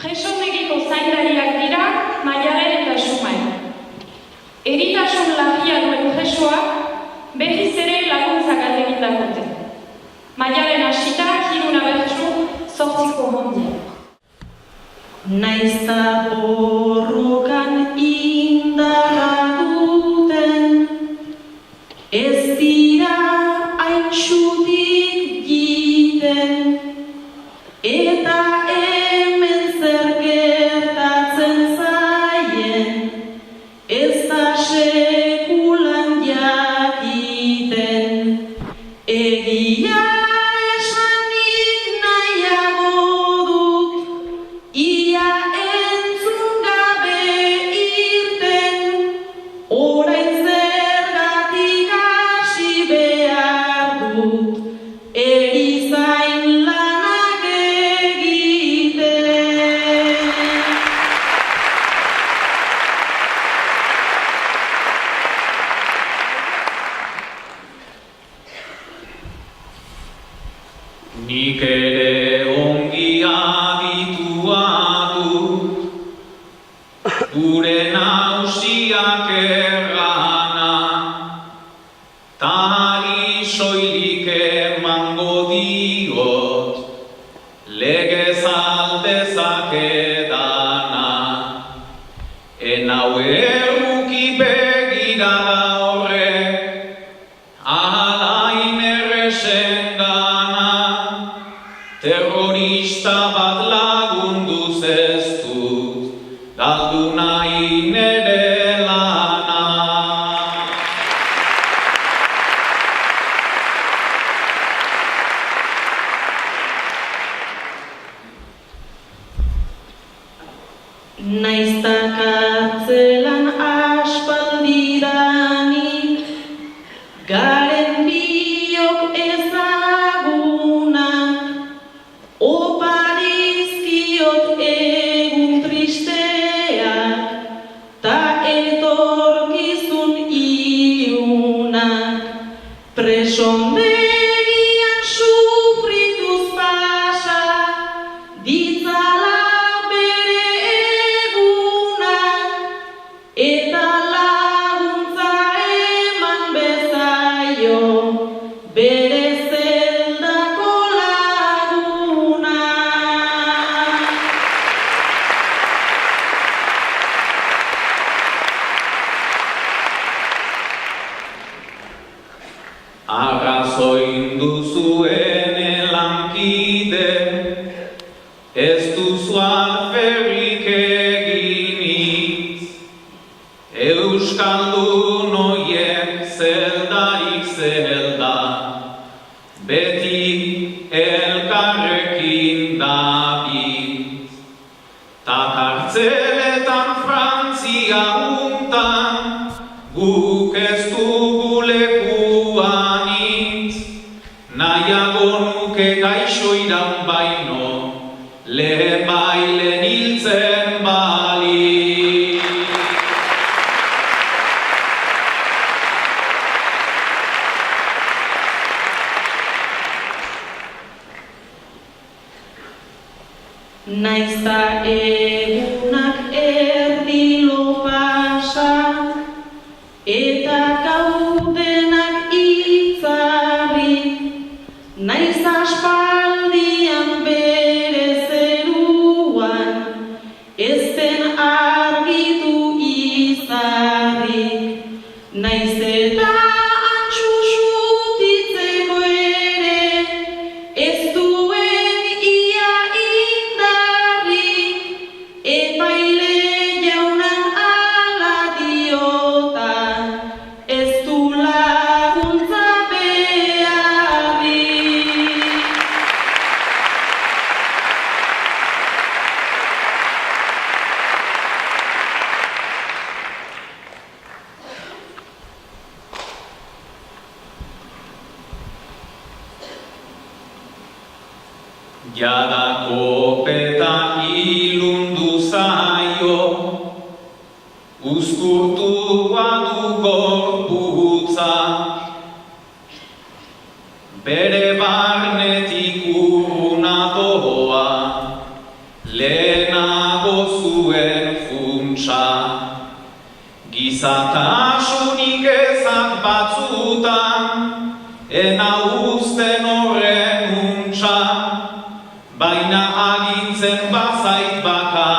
Presondegiko zaindariak dira Maialen eta Xumai. Eritasun larria duen presoak berriz ere laguntzak aldegin dagote. Maialen hasita hiruna bertsu 8 hondia. Naizta borrokan indarra duten, ez dira hain xutik jiten, eta hemen zer gertatzen zaien, ez da sekulan jakiten. Egia esanik nahiago dut, ia entzun gabe irten, orain zergatik hasi behar dut, erizain lanak egiten. Nik ere ongi aditua dut, gure nausiak errana, tari soilik emango diot, legez aldezakedana. Enau erruki begirada horrek, alain erresen gana, terrorista bat lagunduz ez dut, galdu nahi nere lana. Naizta kartzelan aspaldidanik, garen biok ezagunak, oparizkiot egun tristeak, ta etorkizun ilunak, presondegian sufrituz pasa, ditzala bere egunak, eta laguntza eman bezaio, bere zeldako laguna. Arrazoin duzuen lankide, ez duzu alferrik eginiz, euskaldun oiek zeldarik zelda, beti elkarrekin dabiz. Ta kartzeletan Frantzia untan, guk ez dugu lekuanitz, nahiago nuke gaixo iran baino, lehen bailen hiltzen bali. Naizta egunak erdilo pasa, eta gaudenak itzarri, naiz aspaldian bere zeruan, ez den argitu izarrik, naiz eta antxuxutitzeko ere, ez duen ia indarrik, epaile jaunan ala diota, ez du laguntza beharrik. Jada kopeta ilundu zaio, uzkurtua du gorputza, bere barnetik urruna doa, lehena zuen funtsa. Gizatasunik ezak batzutan, ena uzten horren untsa, baina agintzen bazait bakar.